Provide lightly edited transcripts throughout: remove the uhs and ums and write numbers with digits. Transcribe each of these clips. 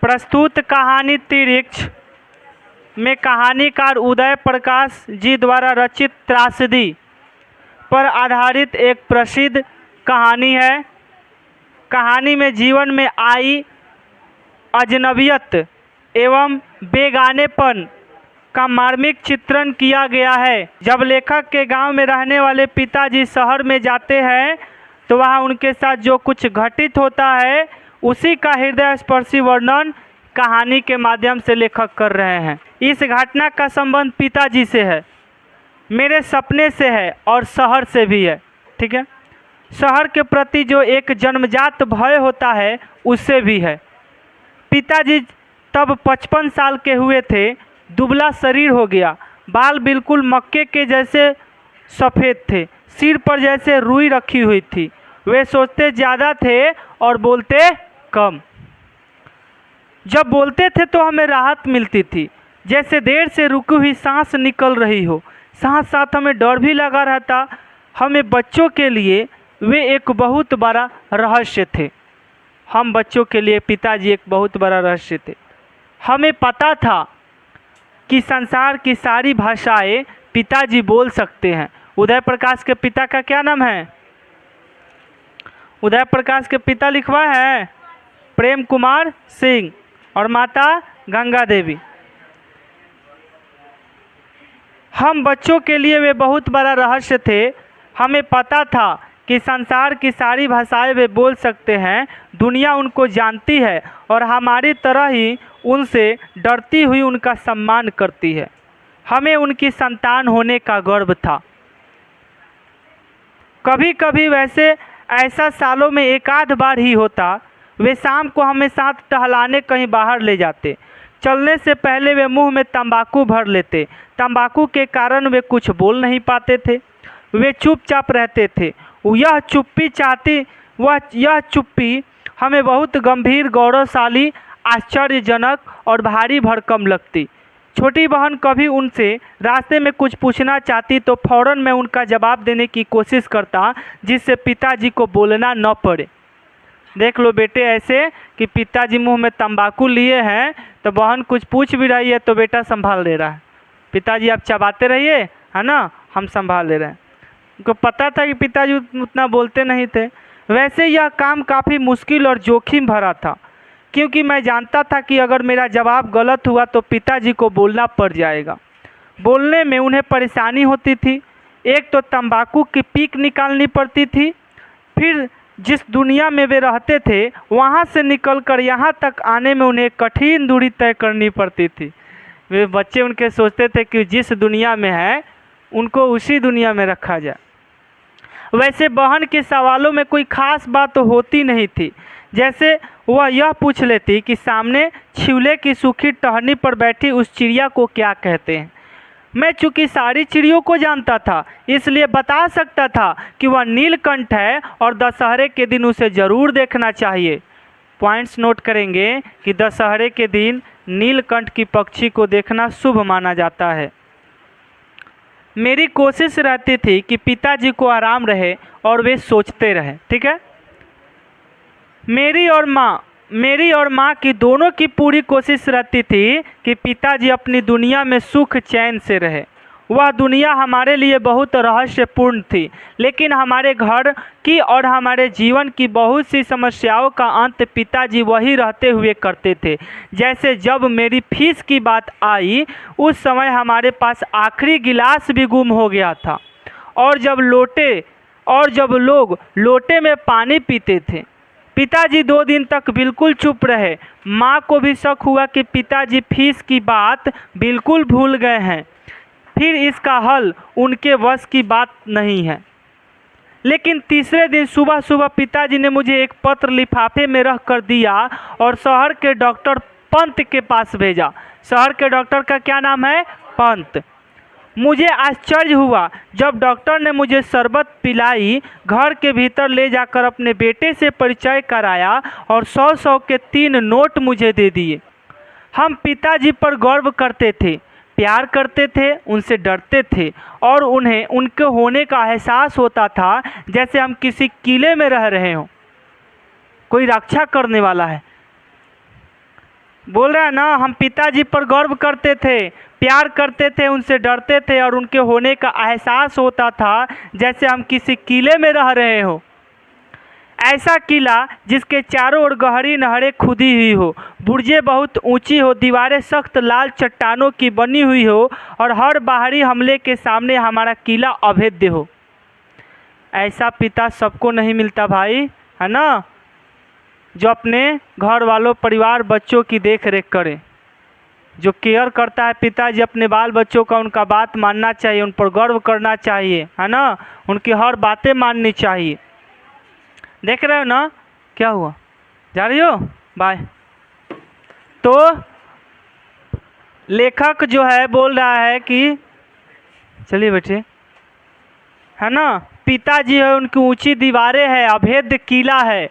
प्रस्तुत कहानी तिरिक्ष में कहानीकार उदय प्रकाश जी द्वारा रचित त्रासदी पर आधारित एक प्रसिद्ध कहानी है। कहानी में जीवन में आई अजनबियत एवं बेगानेपन का मार्मिक चित्रण किया गया है। जब लेखक के गांव में रहने वाले पिताजी शहर में जाते हैं तो वहां उनके साथ जो कुछ घटित होता है उसी का हृदय स्पर्शी वर्णन कहानी के माध्यम से लेखक कर रहे हैं। इस घटना का संबंध पिताजी से है, मेरे सपने से है और शहर से भी है। ठीक है, शहर के प्रति जो एक जन्मजात भय होता है उससे भी है। पिताजी तब 55 साल के हुए थे, दुबला शरीर हो गया, बाल बिल्कुल मक्के के जैसे सफ़ेद थे, सिर पर जैसे रुई रखी हुई थी। वे सोचते ज़्यादा थे और बोलते कम। जब बोलते थे तो हमें राहत मिलती थी, जैसे देर से रुकी हुई सांस निकल रही हो। साथ साथ हमें डर भी लगा रहता। हमें बच्चों के लिए वे एक बहुत बड़ा रहस्य थे। हम बच्चों के लिए पिताजी एक बहुत बड़ा रहस्य थे। हमें पता था कि संसार की सारी भाषाएं पिताजी बोल सकते हैं। उदय प्रकाश के पिता का क्या नाम है? उदय प्रकाश के पिता लिखवा है प्रेम कुमार सिंह और माता गंगा देवी। हम बच्चों के लिए वे बहुत बड़ा रहस्य थे। हमें पता था कि संसार की सारी भाषाएं वे बोल सकते हैं, दुनिया उनको जानती है और हमारी तरह ही उनसे डरती हुई उनका सम्मान करती है। हमें उनकी संतान होने का गर्व था। कभी कभी वैसे ऐसा सालों में एक आध बार ही होता। वे शाम को हमें साथ टहलाने कहीं बाहर ले जाते। चलने से पहले वे मुंह में तंबाकू भर लेते। तंबाकू के कारण वे कुछ बोल नहीं पाते थे, वे चुपचाप रहते थे। यह चुप्पी हमें बहुत गंभीर, गौरवशाली, आश्चर्यजनक और भारी भरकम लगती। छोटी बहन कभी उनसे रास्ते में कुछ पूछना चाहती तो फौरन मैं उनका जवाब देने की कोशिश करता, जिससे पिताजी को बोलना न पड़े। देख लो बेटे, ऐसे कि पिताजी मुंह में तंबाकू लिए हैं तो बहन कुछ पूछ भी रही है तो बेटा संभाल ले रहा है। पिताजी आप चबाते रहिए, है ना, हम संभाल ले रहे हैं। उनको पता था कि पिताजी उतना बोलते नहीं थे। वैसे यह काम काफ़ी मुश्किल और जोखिम भरा था, क्योंकि मैं जानता था कि अगर मेरा जवाब गलत हुआ तो पिताजी को बोलना पड़ जाएगा। बोलने में उन्हें परेशानी होती थी। एक तो तंबाकू की पीक निकालनी पड़ती थी, फिर जिस दुनिया में वे रहते थे वहाँ से निकलकर यहाँ तक आने में उन्हें कठिन दूरी तय करनी पड़ती थी। वे बच्चे उनके सोचते थे कि जिस दुनिया में है उनको उसी दुनिया में रखा जाए। वैसे बहन के सवालों में कोई खास बात तो होती नहीं थी। जैसे वह यह पूछ लेती कि सामने छिवले की सूखी टहनी पर बैठी उस चिड़िया को क्या कहते हैं। मैं चूँकि सारी चिड़ियों को जानता था, इसलिए बता सकता था कि वह नीलकंठ है और दशहरे के दिन उसे ज़रूर देखना चाहिए। पॉइंट्स नोट करेंगे कि दशहरे के दिन नीलकंठ की पक्षी को देखना शुभ माना जाता है। मेरी कोशिश रहती थी कि पिताजी को आराम रहे और वे सोचते रहे। ठीक है, मेरी और माँ की दोनों की पूरी कोशिश रहती थी कि पिताजी अपनी दुनिया में सुख चैन से रहे। वह दुनिया हमारे लिए बहुत रहस्यपूर्ण थी, लेकिन हमारे घर की और हमारे जीवन की बहुत सी समस्याओं का अंत पिताजी वही रहते हुए करते थे। जैसे जब मेरी फीस की बात आई, उस समय हमारे पास आखिरी गिलास भी गुम हो गया था, और जब लोग लोटे में पानी पीते थे। पिताजी 2 दिन तक बिल्कुल चुप रहे। माँ को भी शक हुआ कि पिताजी फीस की बात बिल्कुल भूल गए हैं, फिर इसका हल उनके वश की बात नहीं है। लेकिन तीसरे दिन सुबह सुबह पिताजी ने मुझे एक पत्र लिफाफे में रख कर दिया और शहर के डॉक्टर पंत के पास भेजा। शहर के डॉक्टर का क्या नाम है? पंत। मुझे आश्चर्य हुआ जब डॉक्टर ने मुझे शरबत पिलाई, घर के भीतर ले जाकर अपने बेटे से परिचय कराया और 100-100 के 3 नोट मुझे दे दिए। हम पिताजी पर गर्व करते थे, प्यार करते थे, उनसे डरते थे और उन्हें उनके होने का एहसास होता था जैसे हम किसी किले में रह रहे हों, कोई रक्षा करने वाला है। बोल रहा है ना, हम पिताजी पर गर्व करते थे, प्यार करते थे, उनसे डरते थे और उनके होने का एहसास होता था जैसे हम किसी किले में रह रहे हो। ऐसा किला जिसके चारों ओर गहरी नहरें खुदी हुई हो, बुर्जें बहुत ऊंची हो, दीवारें सख्त लाल चट्टानों की बनी हुई हो और हर बाहरी हमले के सामने हमारा किला अभेद्य हो। ऐसा पिता सबको नहीं मिलता भाई, है ना, जो अपने घर वालों, परिवार, बच्चों की देख रेख करे, जो केयर करता है। पिताजी अपने बाल बच्चों का, उनका बात मानना चाहिए, उन पर गर्व करना चाहिए, है ना, उनकी हर बातें माननी चाहिए। देख रहे हो ना क्या हुआ, जा रही हो, बाय। तो लेखक जो है बोल रहा है कि चलिए बेटे, है ना, पिताजी है, उनकी ऊंची दीवारें हैं, अभेद्य किला है,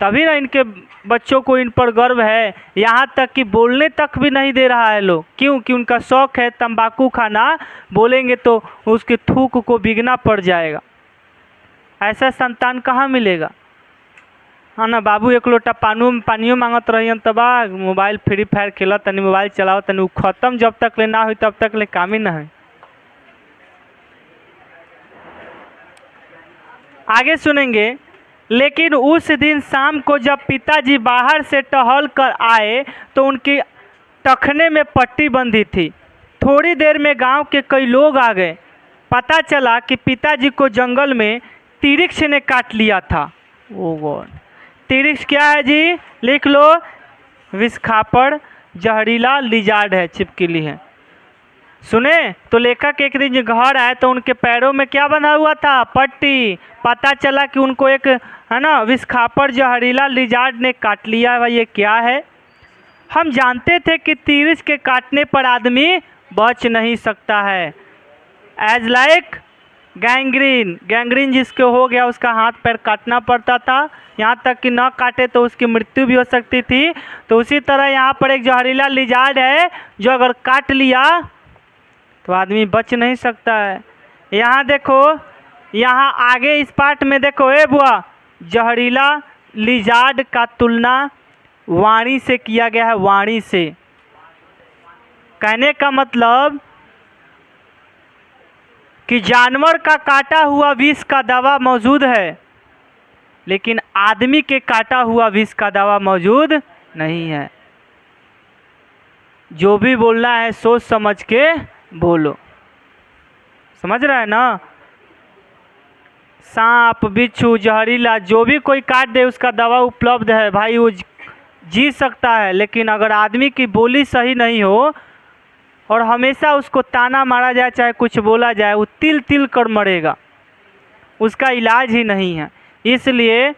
तभी ना इनके बच्चों को इन पर गर्व है। यहाँ तक कि बोलने तक भी नहीं दे रहा है लोग, क्यों कि उनका शौक है तंबाकू खाना, बोलेंगे तो उसके थूक को बिगना पड़ जाएगा। ऐसा संतान कहाँ मिलेगा, है ना। बाबू एक लोटा पानियो मांगत रही तबा मोबाइल फ्री फायर खेला, तनी मोबाइल चलाओ, तनी खत्म जब तक ले ना हुई तब तक ले काम ही ना है। आगे सुनेंगे। लेकिन उस दिन शाम को जब पिताजी बाहर से टहल कर आए तो उनकी टखने में पट्टी बंधी थी। थोड़ी देर में गांव के कई लोग आ गए। पता चला कि पिताजी को जंगल में तिरिक्ष ने काट लिया था। ओ गॉड, तिरिक्ष क्या है जी, लिख लो, विषखापड़ जहरीला लिजार्ड है, छिपकली है। सुने तो लेखक एक दिन घर आए तो उनके पैरों में क्या बंधा हुआ था, पट्टी। पता चला कि उनको एक, है ना, विषखापड़ जहरीला लिजार्ड ने काट लिया है। भाई ये क्या है। हम जानते थे कि तिरिक्ष के काटने पर आदमी बच नहीं सकता है, एज लाइक गैंग्रीन। गैंग्रीन जिसके हो गया उसका हाथ पैर काटना पड़ता था, यहाँ तक कि न काटे तो उसकी मृत्यु भी हो सकती थी। तो उसी तरह यहाँ पर एक जहरीला लिजार्ड है जो अगर काट लिया तो आदमी बच नहीं सकता है। यहाँ देखो, यहाँ आगे इस पार्ट में देखो, ए बुआ, जहरीला लिजार्ड का तुलना वाणी से किया गया है, वाणी से। कहने का मतलब कि जानवर का काटा हुआ विष का दवा मौजूद है, लेकिन आदमी के काटा हुआ विष का दवा मौजूद नहीं है। जो भी बोलना है सोच समझ के बोलो, समझ रहा है ना। सांप, बिच्छू, जहरीला जो भी कोई काट दे उसका दवा उपलब्ध है भाई, वो जी सकता है। लेकिन अगर आदमी की बोली सही नहीं हो और हमेशा उसको ताना मारा जाए, चाहे कुछ बोला जाए, वो तिल तिल कर मरेगा, उसका इलाज ही नहीं है। इसलिए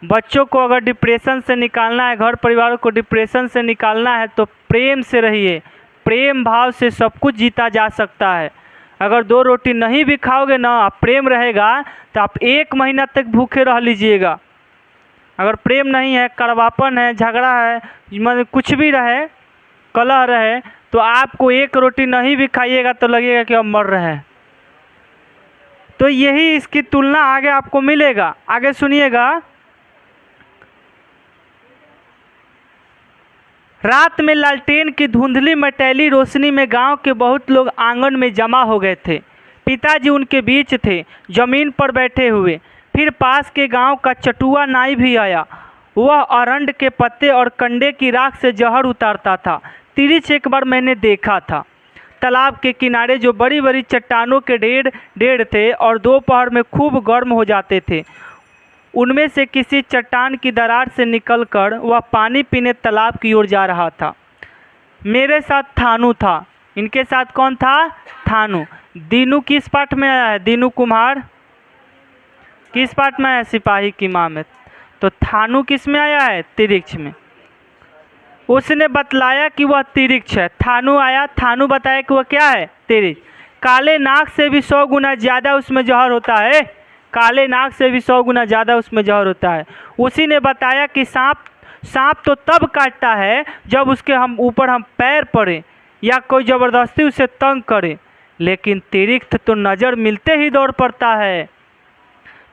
बच्चों को अगर डिप्रेशन से निकालना है, घर परिवारों को डिप्रेशन से निकालना है तो प्रेम से रहिए। प्रेम भाव से सब कुछ जीता जा सकता है। अगर 2 रोटी नहीं भी खाओगे ना, आप प्रेम रहेगा तो आप 1 महीना तक भूखे रह लीजिएगा। अगर प्रेम नहीं है, कड़वापन है, झगड़ा है, मतलब कुछ भी रहे, कलह रहे, तो आपको 1 रोटी नहीं भी खाइएगा तो लगेगा कि अब मर रहे हैं। तो यही इसकी तुलना आगे आपको मिलेगा। आगे सुनिएगा। रात में लालटेन की धुंधली मटैली रोशनी में गांव के बहुत लोग आंगन में जमा हो गए थे। पिताजी उनके बीच थे, जमीन पर बैठे हुए। फिर पास के गांव का चटुआ नाई भी आया। वह अरंड के पत्ते और कंडे की राख से जहर उतारता था। तिरिक्ष एक बार मैंने देखा था। तालाब के किनारे जो बड़ी बड़ी चट्टानों के ढेर थे और दोपहर में खूब गर्म हो जाते थे, उनमें से किसी चट्टान की दरार से निकलकर वह पानी पीने तालाब की ओर जा रहा था। मेरे साथ थानू था। इनके साथ कौन था? थानू। दीनू किस पाठ में आया है? दीनू कुम्हार किस पाठ में आया? सिपाही की माँ में। तो थानू किस में आया है? तिरिक्ष में। उसने बतलाया कि वह तिरिक्ष है। थानू आया, थानू बताया कि वह क्या है? तिरिक्ष। काले नाग से भी 100 गुना ज़्यादा उसमें जहर होता है। काले नाग से भी 100 गुना ज़्यादा उसमें जहर होता है। उसी ने बताया कि सांप तो तब काटता है जब उसके ऊपर हम पैर पड़े या कोई ज़बरदस्ती उसे तंग करे, लेकिन तिरिक्ष तो नज़र मिलते ही दौड़ पड़ता है,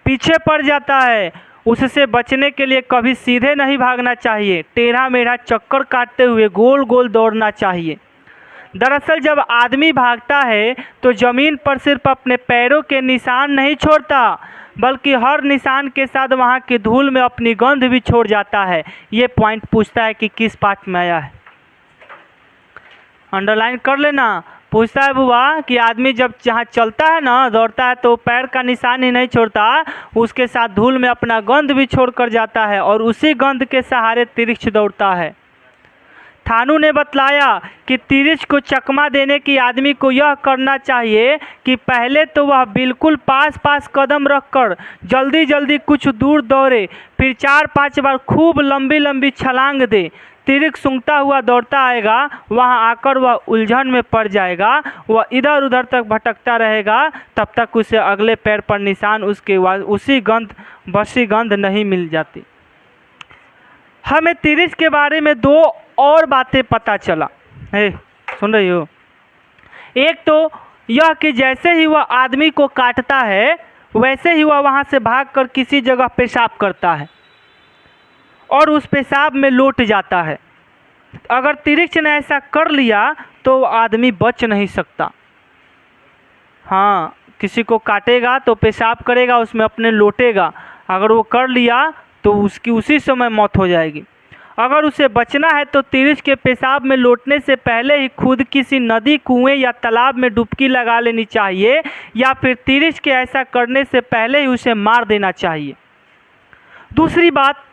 पीछे पड़ जाता है। उससे बचने के लिए कभी सीधे नहीं भागना चाहिए, टेढ़ा मेढ़ा चक्कर काटते हुए गोल गोल दौड़ना चाहिए। दरअसल जब आदमी भागता है तो ज़मीन पर सिर्फ अपने पैरों के निशान नहीं छोड़ता, बल्कि हर निशान के साथ वहाँ की धूल में अपनी गंध भी छोड़ जाता है। ये पॉइंट पूछता है कि किस पार्ट में आया है, अंडरलाइन कर लेना। पूछता है बुआ कि आदमी जब जहाँ चलता है ना, दौड़ता है, तो पैर का निशान ही नहीं छोड़ता, उसके साथ धूल में अपना गंध भी छोड़ कर जाता है और उसी गंध के सहारे तिरिक्ष दौड़ता है। थानू ने बतलाया कि तिरिक्ष को चकमा देने की आदमी को यह करना चाहिए कि पहले तो वह बिल्कुल पास पास कदम रखकर जल्दी जल्दी कुछ दूर दौड़े, फिर 4-5 बार खूब लंबी लंबी छलांग दे। तिरिक्ष सूंघता हुआ दौड़ता आएगा, वहां आकर वह उलझन में पड़ जाएगा, वह इधर उधर तक भटकता रहेगा, तब तक उसे अगले पैर पर निशान उसके उसी बसी गंध नहीं मिल जाती। हमें तिरिक्ष के बारे में 2 और बातें पता चला। सुन रही हो? एक तो यह कि जैसे ही वह आदमी को काटता है वैसे ही वह वहां से भागकर किसी जगह पेशाब करता है और उस पेशाब में लौट जाता है। अगर तिरिक्ष ने ऐसा कर लिया तो आदमी बच नहीं सकता। हाँ, किसी को काटेगा तो पेशाब करेगा, उसमें अपने लौटेगा। अगर वो कर लिया तो उसकी उसी समय मौत हो जाएगी। अगर उसे बचना है तो तिरिक्ष के पेशाब में लौटने से पहले ही खुद किसी नदी, कुएं या तालाब में डुबकी लगा लेनी चाहिए, या फिर तिरिक्ष के ऐसा करने से पहले ही उसे मार देना चाहिए। दूसरी बात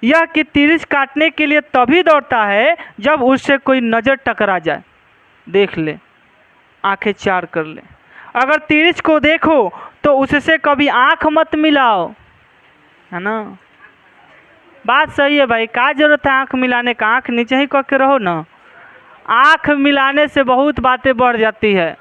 यह कि तिरिक्ष काटने के लिए तभी दौड़ता है जब उससे कोई नज़र टकरा जाए। देख ले, आंखें चार कर ले। अगर तिरिक्ष को देखो तो उससे कभी आंख मत मिलाओ, है ना? बात सही है भाई, क्या जरूरत है आंख मिलाने का? आंख नीचे ही करके रहो ना। आंख मिलाने से बहुत बातें बढ़ जाती है।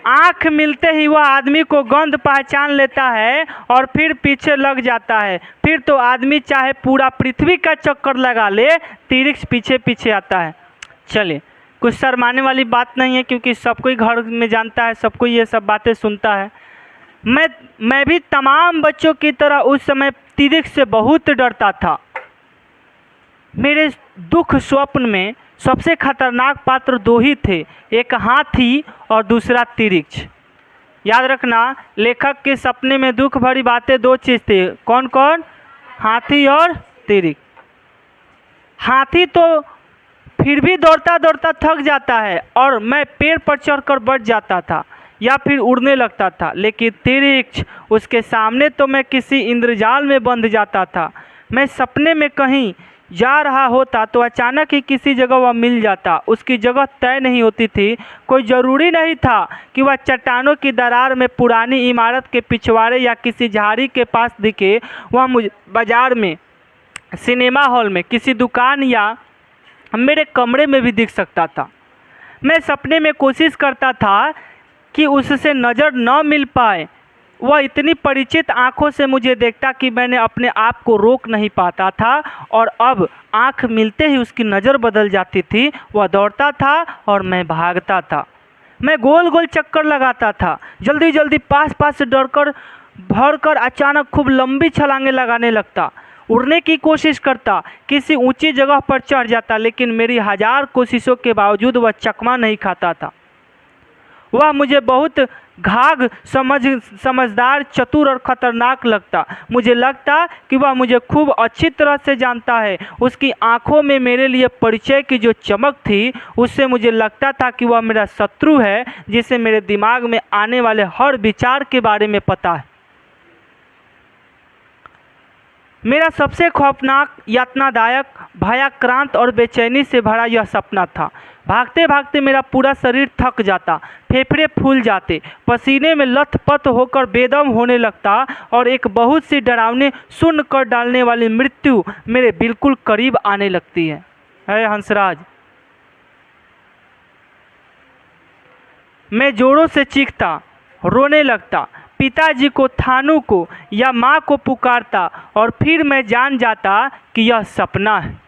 आंख मिलते ही वह आदमी को गंध पहचान लेता है और फिर पीछे लग जाता है। फिर तो आदमी चाहे पूरा पृथ्वी का चक्कर लगा ले, तिरिक्ष पीछे पीछे आता है। चलिए, कुछ शर्माने वाली बात नहीं है, क्योंकि सब कोई घर में जानता है, सब कोई ये सब बातें सुनता है। मैं भी तमाम बच्चों की तरह उस समय तिरिक्ष से बहुत डरता था। मेरे दुख स्वप्न में सबसे खतरनाक पात्र 2 ही थे, एक हाथी और दूसरा तिरिक्ष। याद रखना, लेखक के सपने में दुख भरी बातें 2 चीज़ थी। कौन कौन? हाथी और तिरिक्ष। हाथी तो फिर भी दौड़ता दौड़ता थक जाता है और मैं पेड़ पर चढ़कर बैठ जाता था या फिर उड़ने लगता था, लेकिन तिरिक्ष, उसके सामने तो मैं किसी इंद्रजाल में बंध जाता था। मैं सपने में कहीं जा रहा होता तो अचानक ही किसी जगह वह मिल जाता। उसकी जगह तय नहीं होती थी। कोई ज़रूरी नहीं था कि वह चट्टानों की दरार में, पुरानी इमारत के पिछवाड़े या किसी झाड़ी के पास दिखे। वह मुझे बाजार में, सिनेमा हॉल में, किसी दुकान या मेरे कमरे में भी दिख सकता था। मैं सपने में कोशिश करता था कि उससे नज़र न मिल पाए। वह इतनी परिचित आंखों से मुझे देखता कि मैंने अपने आप को रोक नहीं पाता था, और अब आंख मिलते ही उसकी नज़र बदल जाती थी। वह दौड़ता था और मैं भागता था। मैं गोल गोल चक्कर लगाता था, जल्दी जल्दी पास पास से डरकर भरकर अचानक खूब लंबी छलांगें लगाने लगता। उड़ने की कोशिश करता, किसी ऊंची जगह पर चढ़ जाता, लेकिन मेरी 1000 कोशिशों के बावजूद वह चकमा नहीं खाता था। वह मुझे बहुत घाघ समझदार, चतुर और खतरनाक लगता। मुझे लगता कि वह मुझे खूब अच्छी तरह से जानता है। उसकी आंखों में मेरे लिए परिचय की जो चमक थी, उससे मुझे लगता था कि वह मेरा शत्रु है, जिसे मेरे दिमाग में आने वाले हर विचार के बारे में पता है। मेरा सबसे खौफनाक, यातनादायक, भयाक्रांत और बेचैनी से भरा यह सपना था। भागते भागते मेरा पूरा शरीर थक जाता, फेफड़े फूल जाते, पसीने में लथपथ होकर बेदम होने लगता और एक बहुत सी डरावनी, सुन्न कर डालने वाली मृत्यु मेरे बिल्कुल करीब आने लगती है। हंसराज, मैं जोरों से चीखता, रोने लगता, पिताजी को, थानू को या माँ को पुकारता, और फिर मैं जान जाता कि यह सपना है।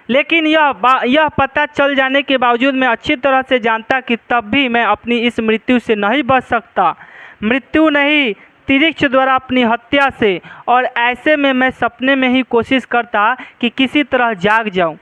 लेकिन यह पता चल जाने के बावजूद मैं अच्छी तरह से जानता कि तब भी मैं अपनी इस मृत्यु से नहीं बच सकता। मृत्यु नहीं, तिरिक्ष द्वारा अपनी हत्या से। और ऐसे में मैं सपने में ही कोशिश करता कि किसी तरह जाग जाऊं।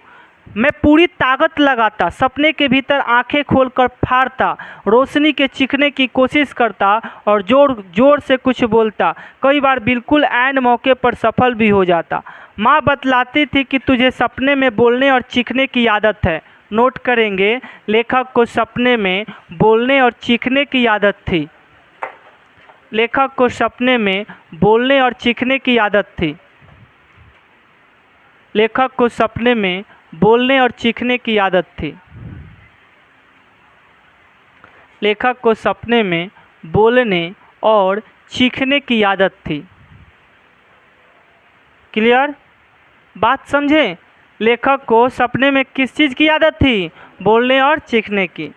मैं पूरी ताकत लगाता, सपने के भीतर आंखें खोलकर फाड़ता, रोशनी के चीखने की कोशिश करता और जोर जोर से कुछ बोलता। कई बार बिल्कुल ऐन मौके पर सफल भी हो जाता। माँ बतलाती थी कि तुझे सपने में बोलने और चीखने की आदत है। नोट करेंगे, लेखक को सपने में बोलने और चीखने की आदत थी। लेखक को सपने में बोलने और चीखने की आदत थी। लेखक को सपने में बोलने और चीखने की आदत थी। लेखक को सपने में बोलने और चीखने की आदत थी। क्लियर? बात समझे? लेखक को सपने में किस चीज़ की आदत थी? बोलने और चीखने की।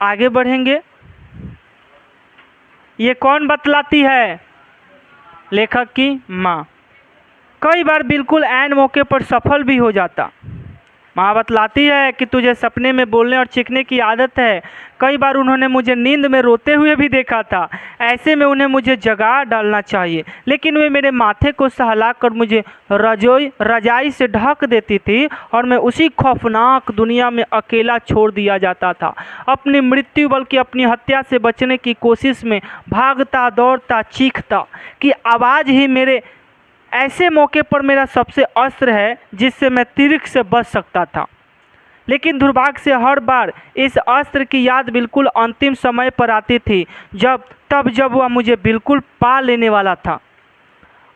आगे बढ़ेंगे। ये कौन बतलाती है? लेखक की माँ। कई बार बिल्कुल ऐन मौके पर सफल भी हो जाता। माँ बतलाती है कि तुझे सपने में बोलने और चीखने की आदत है। कई बार उन्होंने मुझे नींद में रोते हुए भी देखा था। ऐसे में उन्हें मुझे जगा डालना चाहिए, लेकिन वे मेरे माथे को सहलाकर मुझे रजाई से ढक देती थी और मैं उसी खौफनाक दुनिया में अकेला छोड़ दिया जाता था। अपनी मृत्यु बल्कि अपनी हत्या से बचने की कोशिश में भागता दौड़ता चीखता कि आवाज़ ही मेरे ऐसे मौके पर मेरा सबसे अस्त्र है जिससे मैं तिरिक्ष से बच सकता था। लेकिन दुर्भाग्य से हर बार इस अस्त्र की याद बिल्कुल अंतिम समय पर आती थी, जब वह मुझे बिल्कुल पा लेने वाला था।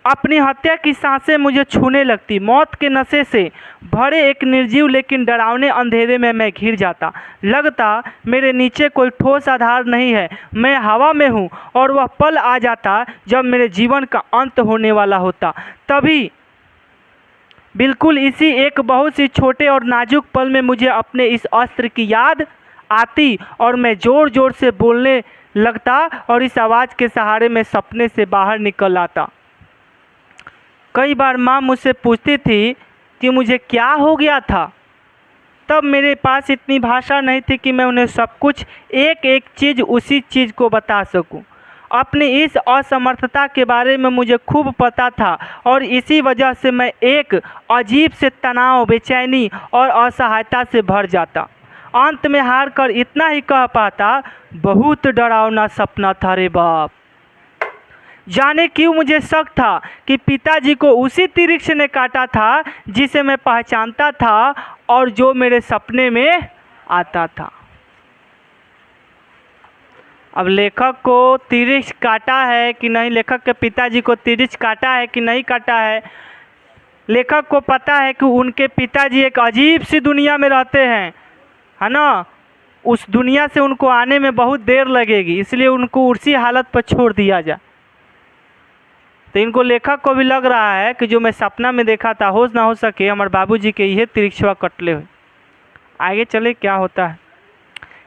अपनी हत्या की सांसें मुझे छूने लगती। मौत के नशे से भरे एक निर्जीव लेकिन डरावने अंधेरे में मैं घिर जाता। लगता मेरे नीचे कोई ठोस आधार नहीं है, मैं हवा में हूँ। और वह पल आ जाता जब मेरे जीवन का अंत होने वाला होता। तभी बिल्कुल इसी एक बहुत ही छोटे और नाजुक पल में मुझे अपने इस अस्त्र की याद आती और मैं ज़ोर ज़ोर से बोलने लगता और इस आवाज़ के सहारे मैं सपने से बाहर निकल आता। कई बार माँ मुझसे पूछती थी कि मुझे क्या हो गया था। तब मेरे पास इतनी भाषा नहीं थी कि मैं उन्हें सब कुछ एक एक चीज़ उसी चीज़ को बता सकूं। अपनी इस असमर्थता के बारे में मुझे खूब पता था और इसी वजह से मैं एक अजीब से तनाव, बेचैनी और असहायता से भर जाता। अंत में हार कर इतना ही कह पाता, बहुत डरावना सपना था रे बाप। जाने क्यों मुझे शक था कि पिताजी को उसी तिरिक्ष ने काटा था जिसे मैं पहचानता था और जो मेरे सपने में आता था। अब लेखक को तिरिक्ष काटा है कि नहीं, लेखक के पिताजी को तिरिक्ष काटा है कि नहीं काटा है, लेखक को पता है कि उनके पिताजी एक अजीब सी दुनिया में रहते हैं, है ना। उस दुनिया से उनको आने में बहुत देर लगेगी, इसलिए उनको उसी हालत पर छोड़ दिया जाए। तो इनको लेखक को भी लग रहा है कि जो मैं सपना में देखा था, हो ना हो सके हमारे बाबूजी के यह तिरिक्षवा कटले हुए। आगे चले क्या होता है।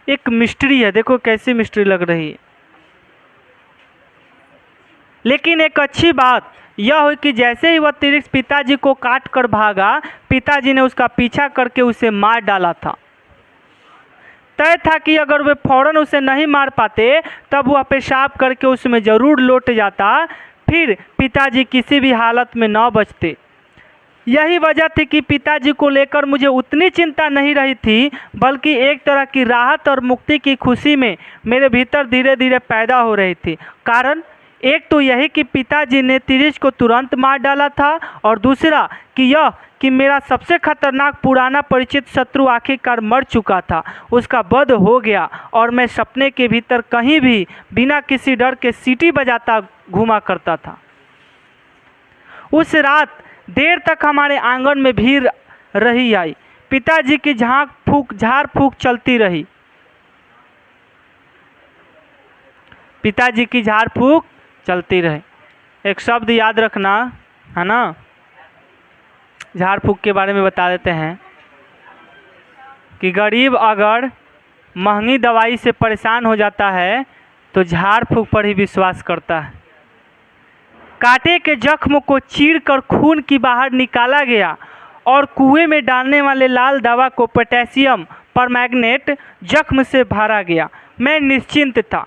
एक मिस्ट्री है, देखो कैसी मिस्ट्री लग रही है। लेकिन एक अच्छी बात यह हुई कि जैसे ही वह तिरिक्ष पिताजी को काट कर भागा, पिताजी ने उसका पीछा करके उसे मार डाला था। तय था कि अगर वे फौरन उसे नहीं मार पाते तब वह पेशाब करके उसमें ज़रूर लौट जाता, फिर पिताजी किसी भी हालत में न बचते। यही वजह थी कि पिताजी को लेकर मुझे उतनी चिंता नहीं रही थी, बल्कि एक तरह की राहत और मुक्ति की खुशी में मेरे भीतर धीरे धीरे पैदा हो रही थी। कारण एक तो यही कि पिताजी ने तिरिक्ष को तुरंत मार डाला था, और दूसरा कि यह कि मेरा सबसे खतरनाक पुराना परिचित शत्रु आखिरकार मर चुका था, उसका वध हो गया और मैं सपने के भीतर कहीं भी बिना किसी डर के सीटी बजाता घूमा करता था। उस रात देर तक हमारे आंगन में भीड़ रही आई। पिताजी की झाड़ फूक चलती रही। पिताजी की झाड़ फूक चलती रही। एक शब्द याद रखना, है ना। झाड़ फूक के बारे में बता देते हैं कि गरीब अगर महंगी दवाई से परेशान हो जाता है तो झाड़ फूक पर ही विश्वास करता है। कांटे के जख्म को चीरकर खून की बाहर निकाला गया और कुएं में डालने वाले लाल दवा को पोटेशियम परमैंगनेट जख्म से भरा गया। मैं निश्चिंत था।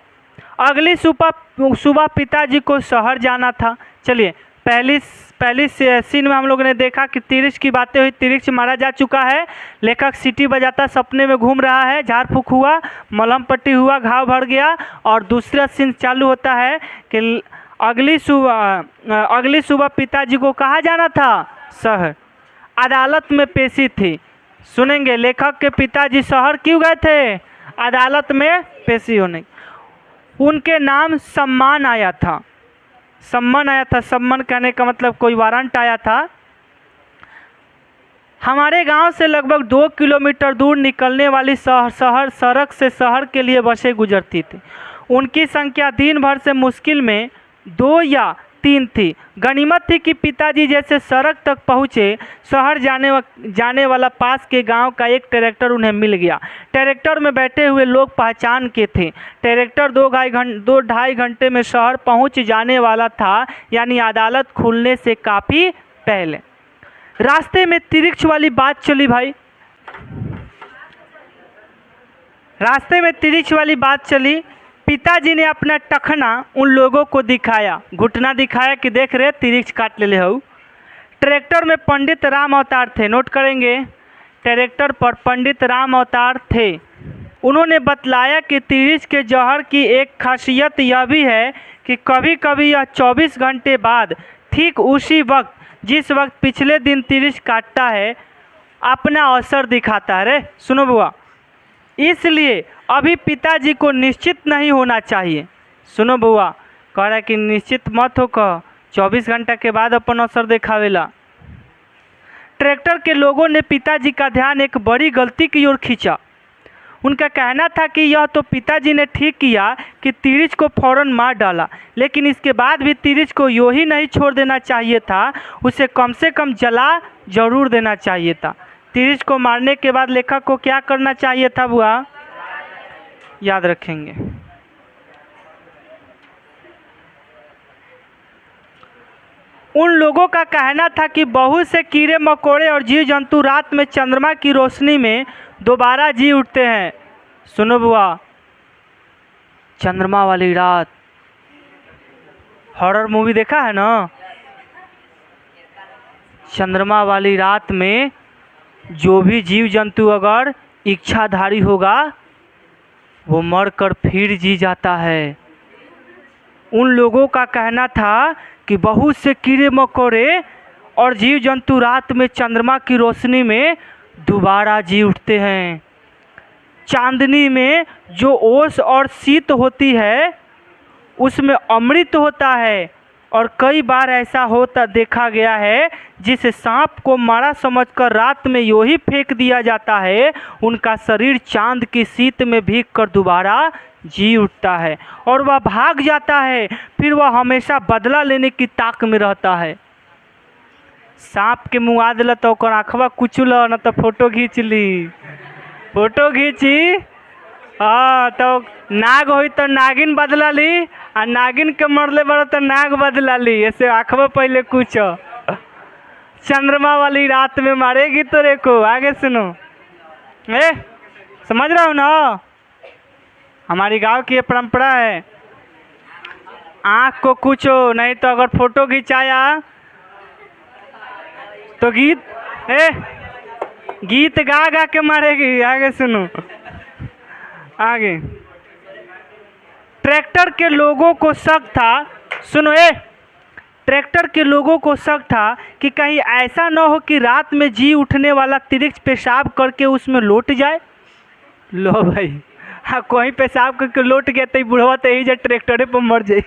अगली सुबह सुबह पिताजी को शहर जाना था। चलिए, पहली सीन में हम लोगों ने देखा कि तिरिक्ष की बातें हुई, तिरिक्ष मारा जा चुका है, लेखक सीटी बजाता सपने में घूम रहा है, झाड़ फूक हुआ, मलहम पट्टी हुआ, घाव भर गया, और दूसरा सीन चालू होता है कि अगली सुबह पिताजी को कहाँ जाना था? शहर। अदालत में पेशी थी। सुनेंगे, लेखक के पिताजी शहर क्यों गए थे? अदालत में पेशी होने। उनके नाम सम्मान आया था। सम्मान आया था, सम्मान कहने का मतलब कोई वारंट आया था। हमारे गांव से लगभग 2 किलोमीटर दूर निकलने वाली सड़क से शहर के लिए बसें गुजरती थी। उनकी संख्या दिन भर से मुश्किल में 2 या 3 थी। गनीमत थी कि पिताजी जैसे सड़क तक पहुँचे, शहर जाने वाला पास के गांव का एक ट्रैक्टर उन्हें मिल गया। ट्रैक्टर में बैठे हुए लोग पहचान के थे। ट्रैक्टर 2-2.5 घंटे में शहर पहुंच जाने वाला था, यानी अदालत खुलने से काफ़ी पहले। रास्ते में तिरिक्ष वाली बात चली भाई। रास्ते में तिरिक्ष वाली बात चली। पिताजी ने अपना टखना उन लोगों को दिखाया, घुटना दिखाया कि देख रहे तिरिक्ष काट ले हो। ट्रैक्टर में पंडित राम अवतार थे। नोट करेंगे, ट्रैक्टर पर पंडित राम अवतार थे। उन्होंने बतलाया कि तिरिक्ष के जहर की एक खासियत यह भी है कि कभी कभी यह 24 घंटे बाद ठीक उसी वक्त जिस वक्त पिछले दिन तिरिक्ष काटता है अपना असर दिखाता है। रे सुनो बुआ, इसलिए अभी पिताजी को निश्चित नहीं होना चाहिए। सुनो बुआ, कह रहा है कि निश्चित मत हो, कह 24 घंटा के बाद अपन असर दिखावेला। ट्रैक्टर के लोगों ने पिताजी का ध्यान एक बड़ी गलती की ओर खींचा। उनका कहना था कि यह तो पिताजी ने ठीक किया कि तिरिक्ष को फौरन मार डाला, लेकिन इसके बाद भी तिरिक्ष को यूं ही नहीं छोड़ देना चाहिए था, उसे कम से कम जला जरूर देना चाहिए था। तिरिक्ष को मारने के बाद लेखक को क्या करना चाहिए था बुआ? याद रखेंगे। उन लोगों का कहना था कि बहुत से कीड़े मकोड़े और जीव जंतु रात में चंद्रमा की रोशनी में दोबारा जी उठते हैं। सुनो बुआ, चंद्रमा वाली रात हॉरर मूवी देखा है ना? चंद्रमा वाली रात में जो भी जीव जंतु अगर इच्छाधारी होगा वो मरकर फिर जी जाता है। उन लोगों का कहना था कि बहुत से कीड़े मकोड़े और जीव जंतु रात में चंद्रमा की रोशनी में दोबारा जी उठते हैं। चांदनी में जो ओस और शीत होती है उसमें अमृत होता है, और कई बार ऐसा होता देखा गया है जिसे सांप को मारा समझकर रात में यूं ही फेंक दिया जाता है, उनका शरीर चांद की शीत में भीग कर दोबारा जी उठता है और वह भाग जाता है। फिर वह हमेशा बदला लेने की ताक में रहता है। सांप के मुँह आदल तो आँखवा कुचल न तो फोटो खींच ली, फोटो खींची हाँ तो नाग होई तो नागिन बदला ली, आ नागिन के मरले बड़ा तो नाग बदला ली। ऐसे आँखवा पहले कुछ चंद्रमा वाली रात में मारेगी तो देखो। आगे सुनो, समझ रहा हूँ ना? हमारी गांव की ये परंपरा है, आँख को कुचो नहीं तो अगर फोटो खिंचाया तो गीत गा गा के मारेगी। आगे सुनो, आगे ट्रैक्टर के लोगों को शक था। सुनो, ट्रैक्टर के लोगों को शक था कि कहीं ऐसा न हो कि रात में जी उठने वाला तिरिक्ष पेशाब करके उसमें लौट जाए। लो भाई, हाँ कोई पेशाब करके लौट गया तो बुढ़वा तो यही ट्रैक्टरे पर मर जाए।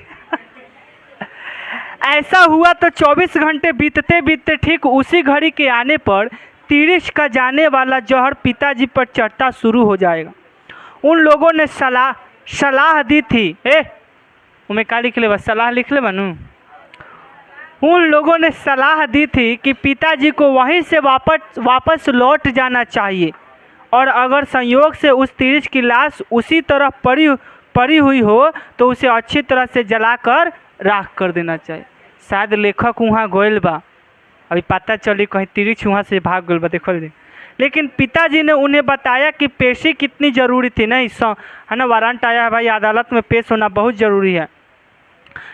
ऐसा हुआ तो 24 घंटे बीतते बीतते ठीक उसी घड़ी के आने पर तिरिक्ष का जाने वाला जहर पिताजी पर चढ़ता शुरू हो जाएगा। उन लोगों ने सलाह दी थी। उमें का लिख ले, बस सलाह लिख ले बनू। उन लोगों ने सलाह दी थी कि पिताजी को वहीं से वापस लौट जाना चाहिए, और अगर संयोग से उस तिरिक्ष की लाश उसी तरह पड़ी हुई हो तो उसे अच्छी तरह से जलाकर राख कर देना चाहिए। शायद लेखक वहाँ गोयल बा, अभी पता चली कहीं तिरिक्ष वहाँ से भाग गल बा। देखो लेकिन पिताजी ने उन्हें बताया कि पेशी कितनी ज़रूरी थी। नहीं है ना, वारंट आया है भाई, अदालत में पेश होना बहुत ज़रूरी है।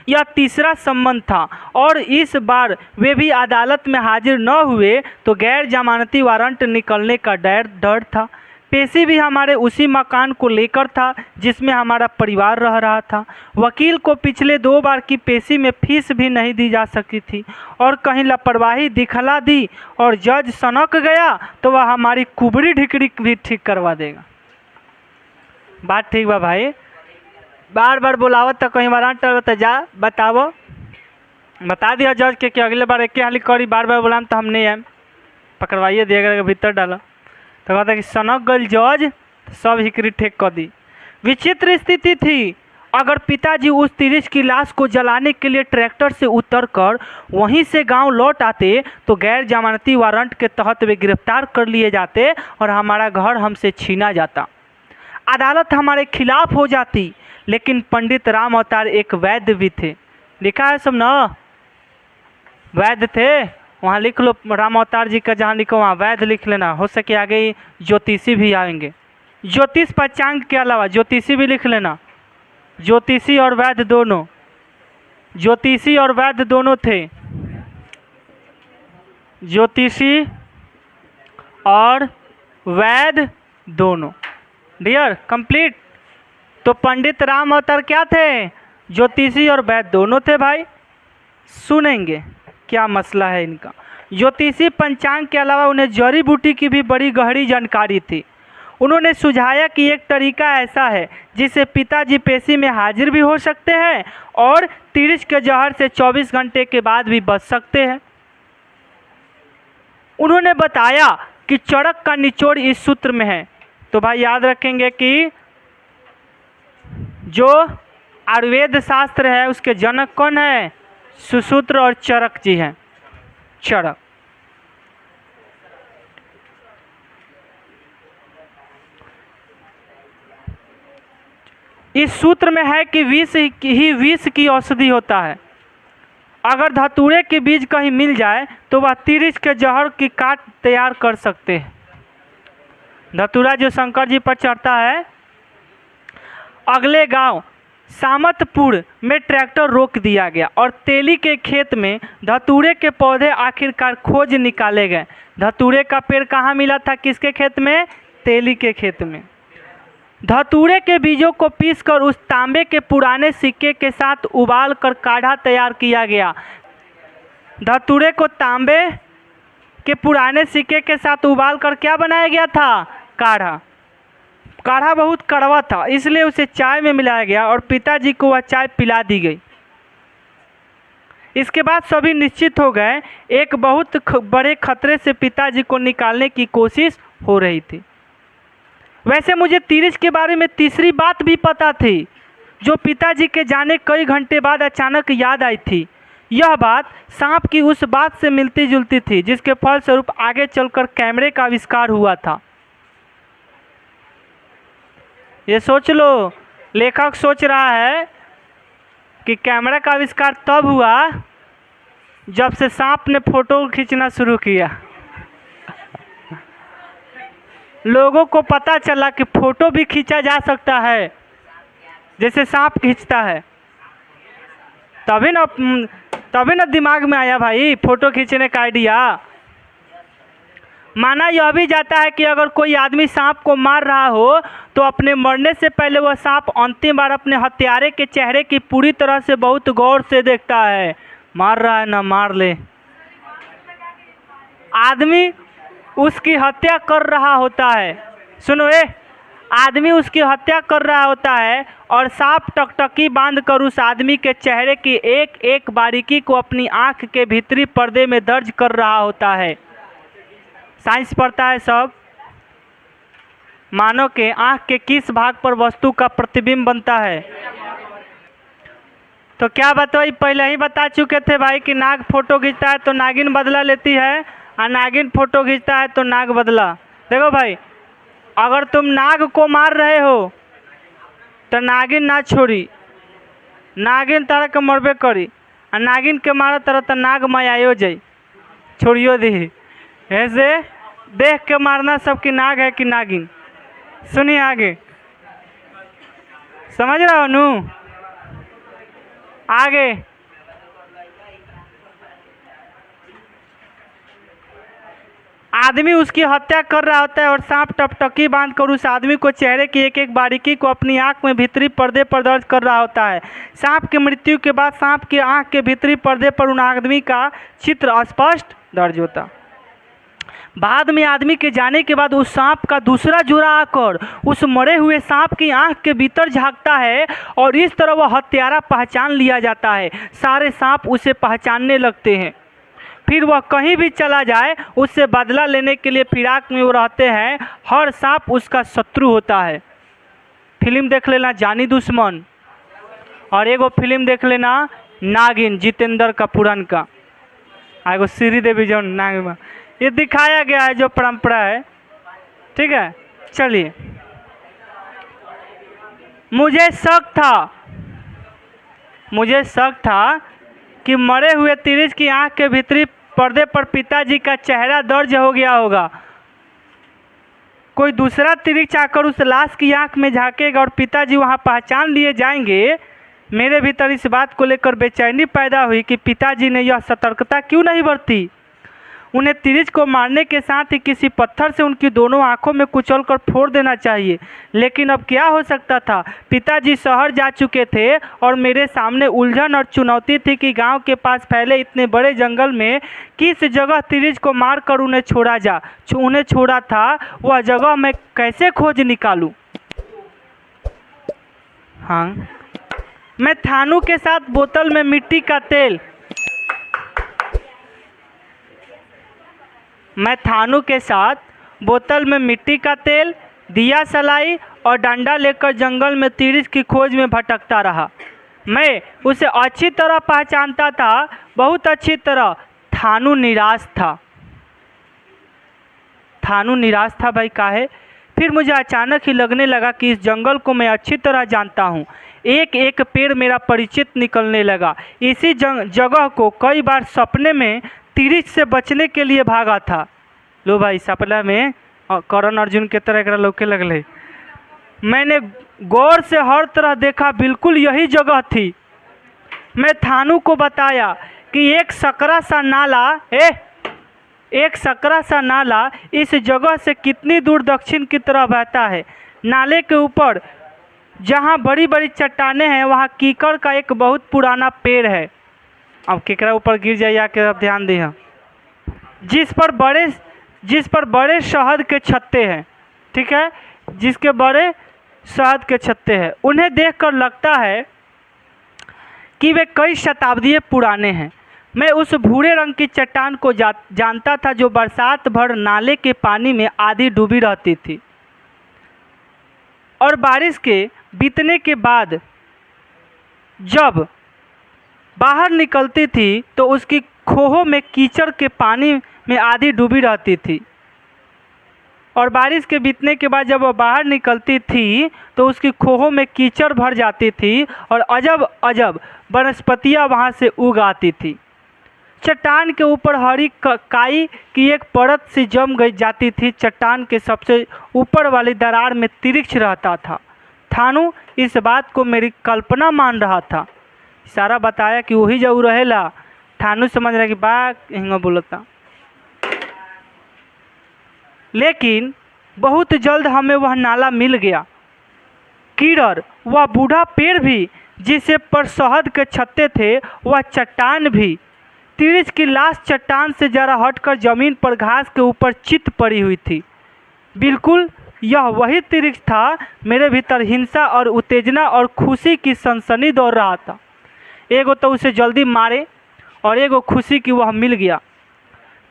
यह तीसरा संबंध था और इस बार वे भी अदालत में हाजिर न हुए तो गैर जमानती वारंट निकलने का डर था। पेशी भी हमारे उसी मकान को लेकर था जिसमें हमारा परिवार रह रहा था। वकील को पिछले 2 बार की पेशी में फीस भी नहीं दी जा सकी थी और कहीं लापरवाही दिखला दी और जज सनक गया तो वह हमारी कुबड़ी ढिकड़ी भी ठीक करवा देगा। बात ठीक बा भाई, बार बार बुलावत तो कहीं वारंट तो जा बतावो, बता दिया जज के कि अगले बार एक हाली करी, बार बार बुलाम तो हम नहीं आएम, पकड़वाइए दिएगा भीतर डाला। तो कहता कि सनक गल जज सब हिकरी ठेक कर दी। विचित्र स्थिति थी। अगर पिताजी उस तिरिश की लाश को जलाने के लिए ट्रैक्टर से उतरकर वहीं से गांव लौट आते तो गैर जमानती वारंट के तहत वे गिरफ्तार कर लिए जाते और हमारा घर हमसे छीना जाता। अदालत हमारे खिलाफ हो जाती। लेकिन पंडित राम अवतार एक वैद्य भी थे। लिखा है सब ना, वैद्य थे, वहाँ लिख लो राम अवतार जी का, जहाँ लिखो वहाँ वैद्य लिख लेना। हो सके आगे ही ज्योतिषी भी आएंगे। ज्योतिष पंचांग के अलावा ज्योतिषी भी लिख लेना। ज्योतिषी और वैद्य दोनों, ज्योतिषी और वैद्य दोनों थे। ज्योतिषी और वैद्य दोनों। Dear complete. तो पंडित राम अवतार क्या थे? ज्योतिषी और वैद्य दोनों थे भाई। सुनेंगे क्या मसला है इनका। ज्योतिषी पंचांग के अलावा उन्हें जड़ी बूटी की भी बड़ी गहरी जानकारी थी। उन्होंने सुझाया कि एक तरीका ऐसा है जिससे पिताजी पेशी में हाजिर भी हो सकते हैं और तिरिश के जहर से 24 घंटे के बाद भी बच सकते हैं। उन्होंने बताया कि चरक का निचोड़ इस सूत्र में है। तो भाई याद रखेंगे कि जो आयुर्वेद शास्त्र है उसके जनक कौन है? सुसूत्र और चरक जी हैं। चरक। इस सूत्र में है कि विष ही विष की औषधि होता है। अगर धतूरे के बीज कहीं मिल जाए तो वह तिरिश के जहर की काट तैयार कर सकते हैं। धतूरा जो शंकर जी पर चढ़ता है। अगले गांव सामतपुर में ट्रैक्टर रोक दिया गया और तेली के खेत में धतूरे के पौधे आखिरकार खोज निकाले गए। धतूरे का पेड़ कहाँ मिला था? किसके खेत में? तेली के खेत में। धतूरे के बीजों को पीसकर उस तांबे के पुराने सिक्के के साथ उबाल कर काढ़ा तैयार किया गया। धतूरे को तांबे के पुराने सिक्के के साथ उबाल कर क्या बनाया गया था? काढ़ा। काढ़ा बहुत कड़वा था इसलिए उसे चाय में मिलाया गया और पिताजी को वह चाय पिला दी गई। इसके बाद सभी निश्चित हो गए। एक बहुत बड़े खतरे से पिताजी को निकालने की कोशिश हो रही थी। वैसे मुझे तिरिश के बारे में तीसरी बात भी पता थी जो पिताजी के जाने कई घंटे बाद अचानक याद आई थी। यह बात सांप की उस बात से मिलती जुलती थी जिसके फलस्वरूप आगे चलकर कैमरे का आविष्कार हुआ था। ये सोच लो, लेखक सोच रहा है कि कैमरा का आविष्कार तब हुआ जब से सांप ने फोटो खींचना शुरू किया। लोगों को पता चला कि फोटो भी खींचा जा सकता है जैसे सांप खींचता है। तभी ना दिमाग में आया भाई फोटो खींचने का आइडिया। माना यह भी जाता है कि अगर कोई आदमी सांप को मार रहा हो तो अपने मरने से पहले वह सांप अंतिम बार अपने हत्यारे के चेहरे की पूरी तरह से बहुत गौर से देखता है। मार रहा है ना मार ले। आदमी उसकी हत्या कर रहा होता है। सुनो आदमी उसकी हत्या कर रहा होता है और सांप टकटकी बांधकर उस आदमी के चेहरे की एक एक बारीकी को अपनी आंख के भीतरी पर्दे में दर्ज कर रहा होता है। साइंस पढ़ता है सब। मानव के आंख के किस भाग पर वस्तु का प्रतिबिंब बनता है? तो क्या बताइए, पहले ही बता चुके थे भाई कि नाग फोटो खींचता है तो नागिन बदला लेती है और नागिन फोटो खींचता है तो नाग बदला। देखो भाई, अगर तुम नाग को मार रहे हो तो नागिन ना छोड़ी, नागिन तरह के मरबे करी और नागिन के मारा तरह तो नाग मायायो जाई छोड़ियो दी। ऐसे देख के मारना सबकी नाग है कि नागिन। सुनिए आगे, समझ रहा हो नू? आगे आदमी उसकी हत्या कर रहा होता है और सांप टकटकी बांधकर उस आदमी को चेहरे की एक एक बारीकी को अपनी आंख में भीतरी पर्दे पर दर्ज कर रहा होता है। सांप की मृत्यु के बाद सांप की आंख के भीतरी पर्दे पर उन आदमी का चित्र स्पष्ट दर्ज होता। बाद में आदमी के जाने के बाद उस सांप का दूसरा जोड़ा आकर उस मरे हुए सांप की आंख के भीतर झांकता है और इस तरह वह हत्यारा पहचान लिया जाता है। सारे सांप उसे पहचानने लगते हैं। फिर वह कहीं भी चला जाए उससे बदला लेने के लिए फिराक में वो रहते हैं। हर सांप उसका शत्रु होता है। फिल्म देख लेना जानी दुश्मन, और एगो फिल्म देख लेना नागिन, जितेंद्र कपूरन का। एगो श्रीदेवी जो नागिन, ये दिखाया गया है जो परंपरा है। ठीक है, चलिए। मुझे शक था कि मरे हुए तिरिच की आंख के भीतरी पर्दे पर पिताजी का चेहरा दर्ज हो गया होगा। कोई दूसरा तिरिच आकर उस लाश की आंख में झांकेगा और पिताजी वहां पहचान लिए जाएंगे। मेरे भीतर इस बात को लेकर बेचैनी पैदा हुई कि पिताजी ने यह सतर्कता क्यों नहीं बरती। उन्हें तिरिच को मारने के साथ ही किसी पत्थर से उनकी दोनों आंखों में कुचलकर फोड़ देना चाहिए। लेकिन अब क्या हो सकता था? पिताजी शहर जा चुके थे और मेरे सामने उलझन और चुनौती थी कि गांव के पास फैले इतने बड़े जंगल में किस जगह तिरिच को मारकर उन्हें छोड़ा था, वह जगह मैं कैसे खोज निकालूं। हाँ, मैं थानू के साथ बोतल में मिट्टी का तेल दिया सलाई और डंडा लेकर जंगल में तिरिच की खोज में भटकता रहा। मैं उसे अच्छी तरह पहचानता था, बहुत अच्छी तरह। थानू निराश था भाई काहे। फिर मुझे अचानक ही लगने लगा कि इस जंगल को मैं अच्छी तरह जानता हूँ। एक एक पेड़ मेरा परिचित निकलने लगा। इसी जगह को कई बार सपने में तिरिच से बचने के लिए भागा था। लो भाई, सपना में करण अर्जुन के तरह एकरा लौके लगले। मैंने गौर से हर तरह देखा, बिल्कुल यही जगह थी। मैं थानू को बताया कि एक सकरा सा नाला इस जगह से कितनी दूर दक्षिण की तरफ बहता है। नाले के ऊपर जहाँ बड़ी बड़ी चट्टानें हैं वहाँ कीकड़ का एक बहुत पुराना पेड़ है। अब केकरा ऊपर गिर जाइए आके, अब ध्यान दें। जिस पर बड़े शहद के छत्ते हैं। ठीक है, जिसके बड़े शहद के छत्ते हैं। उन्हें देखकर लगता है कि वे कई शताब्दियाँ पुराने हैं। मैं उस भूरे रंग की चट्टान को जानता था जो बरसात भर नाले के पानी में आधी डूबी रहती थी और बारिश के बीतने के बाद जब बाहर निकलती थी तो उसकी खोहों में कीचड़ के पानी में आधी डूबी रहती थी। और बारिश के बीतने के बाद जब वह बाहर निकलती थी तो उसकी खोहों में कीचड़ भर जाती थी और अजब अजब वनस्पतियाँ वहाँ से उग आती थी। चट्टान के ऊपर हरी काई की एक परत सी जम गई जाती थी। चट्टान के सबसे ऊपर वाली दरार में तिरिच रहता था। थानू इस बात को मेरी कल्पना मान रहा था। इशारा बताया कि वही जरूर रहेला। थानू समझ रहा कि बाग हिंगा बोलता। लेकिन बहुत जल्द हमें वह नाला मिल गया। कीड़र, वह बूढ़ा पेड़ भी जिसे पर शहद के छत्ते थे, वह चट्टान भी। तिरिच की लाश चट्टान से जरा हटकर जमीन पर घास के ऊपर चित पड़ी हुई थी। बिल्कुल यह वही तिरिच था। मेरे भीतर हिंसा और उत्तेजना और खुशी की सनसनी दौड़ रहा था। एगो तो उसे जल्दी मारे और एगो खुशी कि वह मिल गया।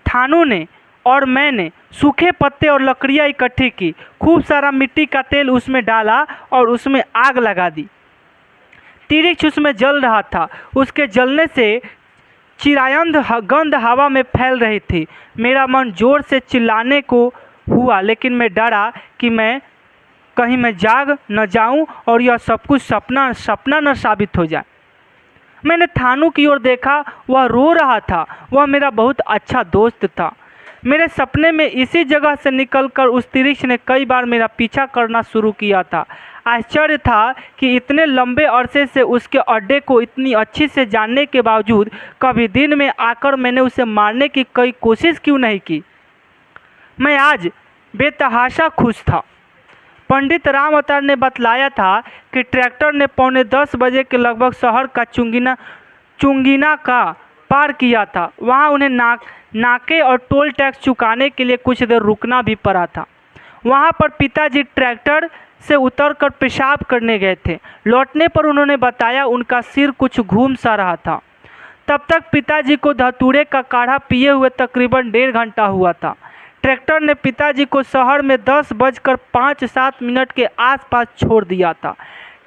थानू ने और मैंने सूखे पत्ते और लकड़ियाँ इकट्ठी की, खूब सारा मिट्टी का तेल उसमें डाला और उसमें आग लगा दी। तिरिच उसमें जल रहा था। उसके जलने से चिरायंद गंध हवा में फैल रही थी। मेरा मन जोर से चिल्लाने को हुआ, लेकिन मैं डरा कि कहीं मैं जाग न जाऊं और यह सब कुछ सपना न साबित हो जाए। मैंने थानू की ओर देखा। वह रो रहा था। वह मेरा बहुत अच्छा दोस्त था। मेरे सपने में इसी जगह से निकलकर उस तिरिक्ष ने कई बार मेरा पीछा करना शुरू किया था। आश्चर्य था कि इतने लंबे अरसे से उसके अड्डे को इतनी अच्छी से जानने के बावजूद कभी दिन में आकर मैंने उसे मारने की कोई कोशिश क्यों नहीं की। मैं आज बेतहाशा खुश था। पंडित राम अवतार ने बतलाया था कि ट्रैक्टर ने 9:45 बजे के लगभग शहर का चुंगीना का पार किया था। वहां उन्हें नाके और टोल टैक्स चुकाने के लिए कुछ देर रुकना भी पड़ा था। वहां पर पिताजी ट्रैक्टर से उतरकर पेशाब करने गए थे। लौटने पर उन्होंने बताया उनका सिर कुछ घूम सा रहा था। तब तक पिताजी को धतूरे का काढ़ा पिए हुए तकरीबन 1.5 घंटा हुआ था। ट्रैक्टर ने पिताजी को शहर में 10:05-7 के आसपास छोड़ दिया था।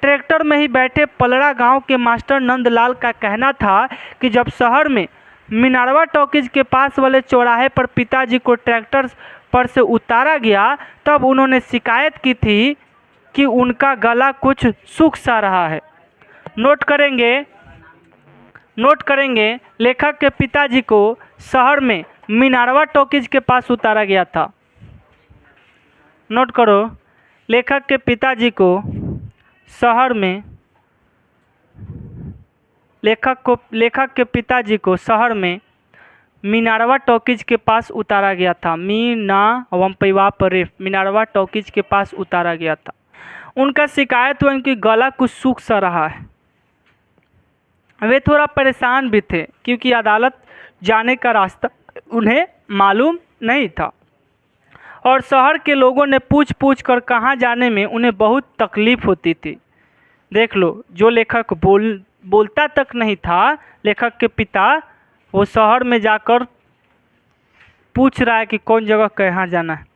ट्रैक्टर में ही बैठे पलड़ा गांव के मास्टर नंदलाल का कहना था कि जब शहर में मिनारवा टॉकीज के पास वाले चौराहे पर पिताजी को ट्रैक्टर पर से उतारा गया तब उन्होंने शिकायत की थी कि उनका गला कुछ सूख सा रहा है। नोट करेंगे लेखक के पिताजी को शहर में मिनारवा टॉकीज के पास उतारा गया था। नोट करो, लेखक के पिताजी को शहर में लेखक के पिताजी को शहर में मिनारवा टॉकीज के पास उतारा गया था। मिनारवा टॉकीज के पास उतारा गया था। उनका शिकायत हुआ उनकी गला कुछ सूख सा रहा है। वे थोड़ा परेशान भी थे क्योंकि अदालत जाने का रास्ता उन्हें मालूम नहीं था और शहर के लोगों ने पूछ कर कहाँ जाने में उन्हें बहुत तकलीफ होती थी। देख लो, जो लेखक बोलता तक नहीं था, लेखक के पिता वो शहर में जाकर पूछ रहा है कि कौन जगह कहाँ जाना है।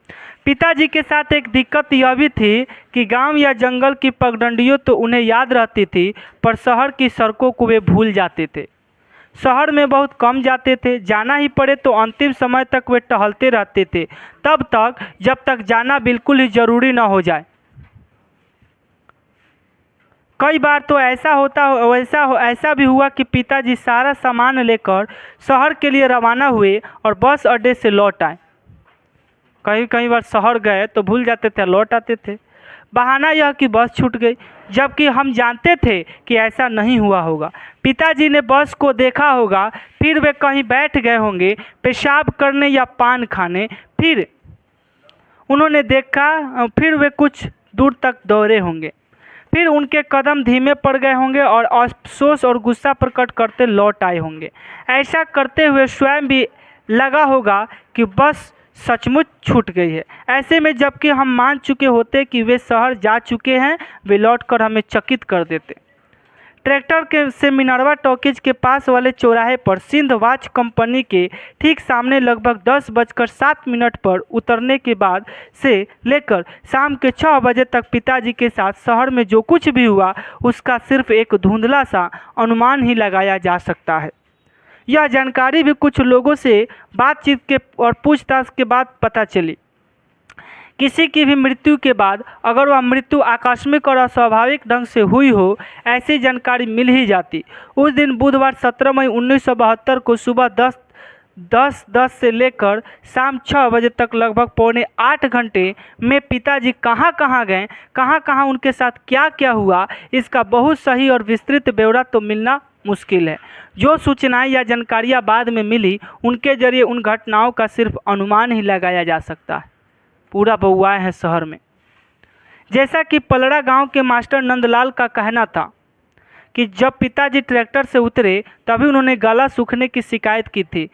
पिताजी के साथ एक दिक्कत यह भी थी कि गांव या जंगल की पगडंडियों तो उन्हें याद रहती थी, पर शहर की सड़कों को वे भूल जाते थे। शहर में बहुत कम जाते थे। जाना ही पड़े तो अंतिम समय तक वे टहलते रहते थे, तब तक जब तक जाना बिल्कुल ही ज़रूरी न हो जाए। कई बार तो ऐसा भी हुआ कि पिताजी सारा सामान लेकर शहर के लिए रवाना हुए और बस अड्डे से लौट आए। कई बार शहर गए तो भूल जाते थे, लौट आते थे। बहाना यह कि बस छूट गई, जबकि हम जानते थे कि ऐसा नहीं हुआ होगा। पिताजी ने बस को देखा होगा, फिर वे कहीं बैठ गए होंगे पेशाब करने या पान खाने, फिर उन्होंने देखा, फिर वे कुछ दूर तक दौड़े होंगे, फिर उनके कदम धीमे पड़ गए होंगे और अफसोस और गुस्सा प्रकट करते लौट आए होंगे। ऐसा करते हुए स्वयं भी लगा होगा कि बस सचमुच छूट गई है। ऐसे में जबकि हम मान चुके होते कि वे शहर जा चुके हैं, वे लौटकर हमें चकित कर देते। ट्रैक्टर से मिनरवा टॉकीज के पास वाले चौराहे पर सिंध वॉच कंपनी के ठीक सामने लगभग 10:07 पर उतरने के बाद से लेकर शाम के 6 बजे तक पिताजी के साथ शहर में जो कुछ भी हुआ उसका सिर्फ एक धुंधला सा अनुमान ही लगाया जा सकता है। यह जानकारी भी कुछ लोगों से बातचीत के और पूछताछ के बाद पता चली। किसी की भी मृत्यु के बाद अगर वह मृत्यु आकस्मिक और अस्वाभाविक ढंग से हुई हो, ऐसी जानकारी मिल ही जाती। उस दिन बुधवार 17 मई 1972 को सुबह 10:10 से लेकर शाम 6 बजे तक लगभग 7.25 घंटे में पिताजी कहाँ कहाँ गए, कहाँ उनके साथ क्या क्या हुआ, इसका बहुत सही और विस्तृत ब्यौरा तो मिलना मुश्किल है। जो सूचनाएं या जानकारियां बाद में मिली, उनके जरिए उन घटनाओं का सिर्फ अनुमान ही लगाया जा सकता है। पूरा बउआए हैं शहर में। जैसा कि पलड़ा गांव के मास्टर नंदलाल का कहना था कि जब पिताजी ट्रैक्टर से उतरे तभी उन्होंने गला सूखने की शिकायत की थी।